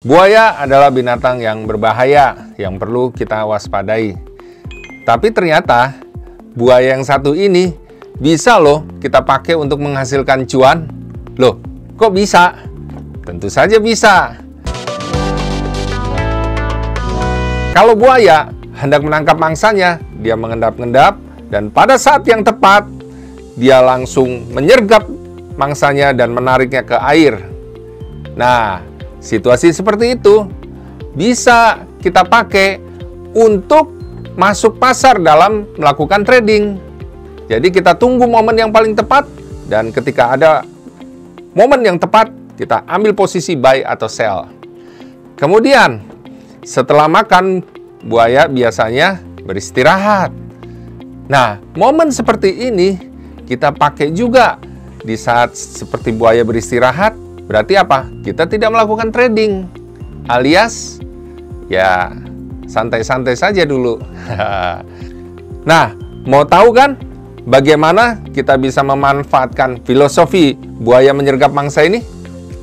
Buaya adalah binatang yang berbahaya yang perlu kita waspadai. Tapi ternyata buaya yang satu ini bisa loh kita pakai untuk menghasilkan cuan. Loh, kok bisa? Tentu saja bisa. Kalau buaya hendak menangkap mangsanya, dia mengendap-endap dan pada saat yang tepat dia langsung menyergap mangsanya dan menariknya ke air. Nah, situasi seperti itu bisa kita pakai untuk masuk pasar dalam melakukan trading. Jadi kita tunggu momen yang paling tepat dan ketika ada momen yang tepat kita ambil posisi buy atau sell. Kemudian setelah makan buaya biasanya beristirahat. Nah, momen seperti ini kita pakai juga di saat seperti buaya beristirahat. Berarti apa? Kita tidak melakukan trading, alias ya santai-santai saja dulu. Nah, mau tahu kan bagaimana kita bisa memanfaatkan filosofi buaya menyergap mangsa ini?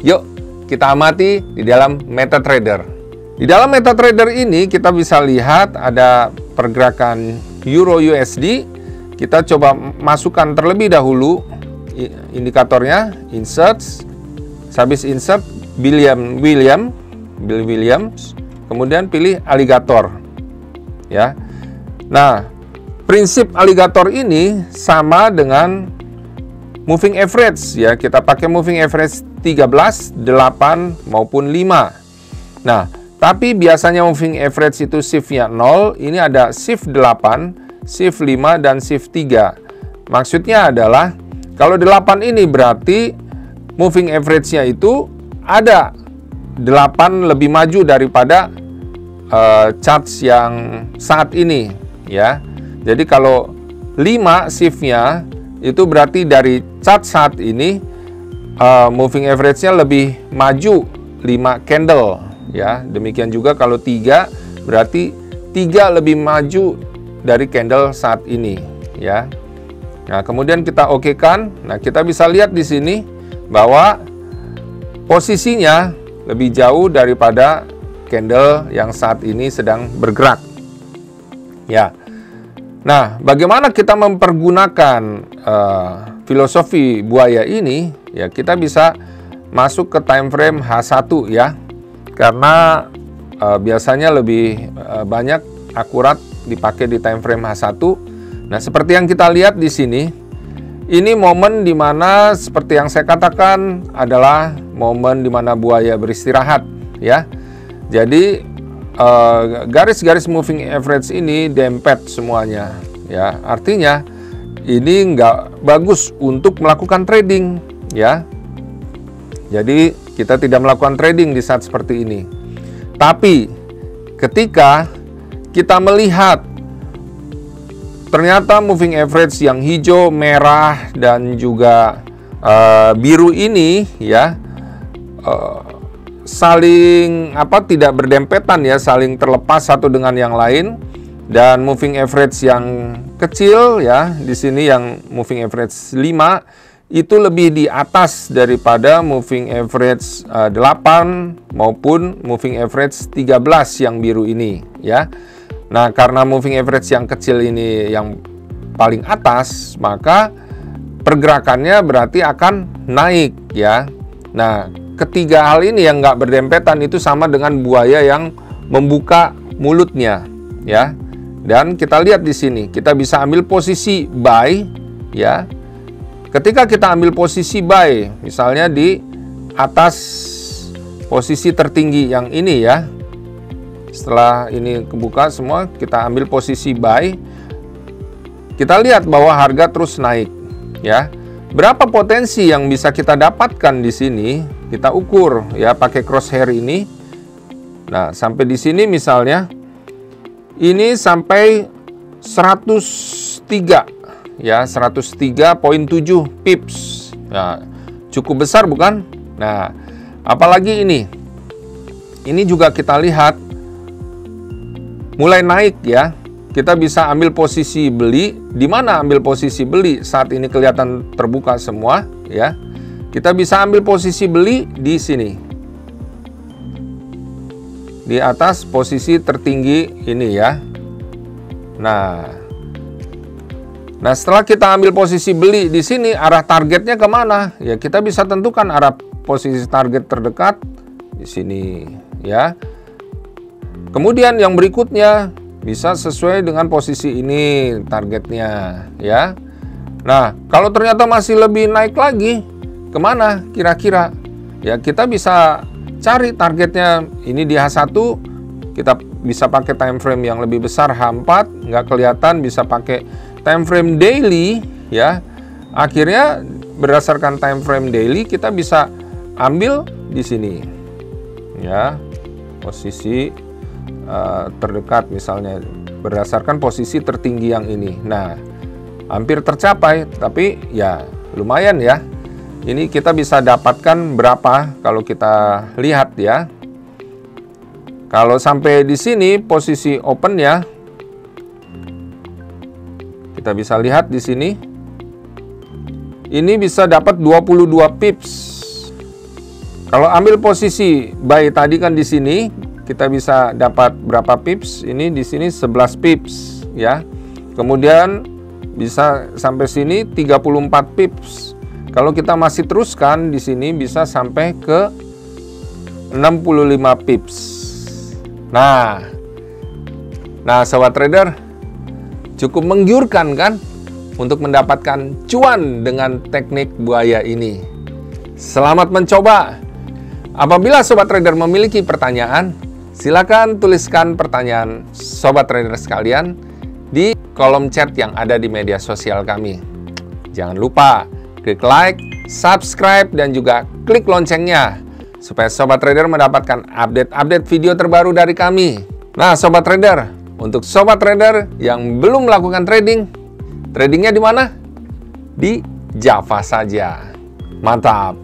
Yuk, kita amati di dalam MetaTrader. Di dalam MetaTrader ini kita bisa lihat ada pergerakan Euro USD. Kita coba masukkan terlebih dahulu indikatornya, insert. Habis insert Bill Williams, kemudian pilih alligator. Ya. Nah, prinsip alligator ini sama dengan moving average ya. Kita pakai moving average 13, 8 maupun 5. Nah, tapi biasanya moving average itu shift-nya 0, ini ada shift 8, shift 5 dan shift 3. Maksudnya adalah kalau 8 ini berarti moving average-nya itu ada 8 lebih maju daripada charts yang saat ini ya. Jadi kalau 5 shift-nya itu berarti dari chart saat ini moving average-nya lebih maju 5 candle ya. Demikian juga kalau 3 berarti 3 lebih maju dari candle saat ini ya. Nah, kemudian kita okekan. Nah, kita bisa lihat di sini bahwa posisinya lebih jauh daripada candle yang saat ini sedang bergerak. Ya. Nah, bagaimana kita mempergunakan filosofi buaya ini? Ya, kita bisa masuk ke time frame H1 ya. Karena biasanya lebih banyak akurat dipakai di time frame H1. Nah, seperti yang kita lihat di sini, ini momen dimana seperti yang saya katakan adalah momen dimana buaya beristirahat ya. Jadi garis-garis moving average ini dempet semuanya ya. Artinya ini nggak bagus untuk melakukan trading ya. Jadi kita tidak melakukan trading di saat seperti ini. Tapi ketika kita melihat ternyata moving average yang hijau, merah, dan juga biru ini ya saling tidak berdempetan ya, saling terlepas satu dengan yang lain. Dan moving average yang kecil ya, di sini yang moving average 5 itu lebih di atas daripada moving average 8 maupun moving average 13 yang biru ini ya. Nah, karena moving average yang kecil ini yang paling atas, maka pergerakannya berarti akan naik ya. Nah, ketiga hal ini yang nggak berdempetan itu sama dengan buaya yang membuka mulutnya ya. Dan kita lihat di sini, kita bisa ambil posisi buy ya. Ketika kita ambil posisi buy, misalnya di atas posisi tertinggi yang ini ya. Setelah ini kebuka semua, kita ambil posisi buy. Kita lihat bahwa harga terus naik, ya. Berapa potensi yang bisa kita dapatkan di sini? Kita ukur, ya, pakai crosshair ini. Nah, sampai di sini misalnya, ini sampai 103, ya, 103,7 pips. Nah, cukup besar bukan? Nah, apalagi ini. Ini juga kita lihat mulai naik ya. Kita bisa ambil posisi beli. Di mana ambil posisi beli? Saat ini kelihatan terbuka semua ya. Kita bisa ambil posisi beli di sini. di atas posisi tertinggi ini ya. Nah, setelah kita ambil posisi beli di sini, arah targetnya kemana? Ya, kita bisa tentukan arah posisi target terdekat di sini ya. Kemudian yang berikutnya bisa sesuai dengan posisi ini targetnya ya. Nah, kalau ternyata masih lebih naik lagi, kemana kira-kira? Ya, kita bisa cari targetnya ini di H1, kita bisa pakai time frame yang lebih besar H4, nggak kelihatan, bisa pakai time frame daily ya. Akhirnya berdasarkan time frame daily kita bisa ambil di sini ya, posisi terdekat misalnya berdasarkan posisi tertinggi yang ini. Nah, hampir tercapai, tapi ya lumayan ya. Ini kita bisa dapatkan berapa kalau kita lihat ya. Kalau sampai di sini posisi opennya, kita bisa lihat di sini. Ini bisa dapat 22 pips. Kalau ambil posisi buy tadi kan di sini, kita bisa dapat berapa pips? Ini di sini 11 pips ya. Kemudian bisa sampai sini 34 pips. Kalau kita masih teruskan di sini bisa sampai ke 65 pips. Nah, sobat trader, cukup menggiurkan kan untuk mendapatkan cuan dengan teknik buaya ini. Selamat mencoba. Apabila sobat trader memiliki pertanyaan, silakan tuliskan pertanyaan sobat trader sekalian di kolom chat yang ada di media sosial kami. Jangan lupa klik like, subscribe, dan juga klik loncengnya supaya sobat trader mendapatkan update-update video terbaru dari kami. Nah, sobat trader, untuk sobat trader yang belum melakukan trading, tradingnya di mana? Di Java saja. Mantap.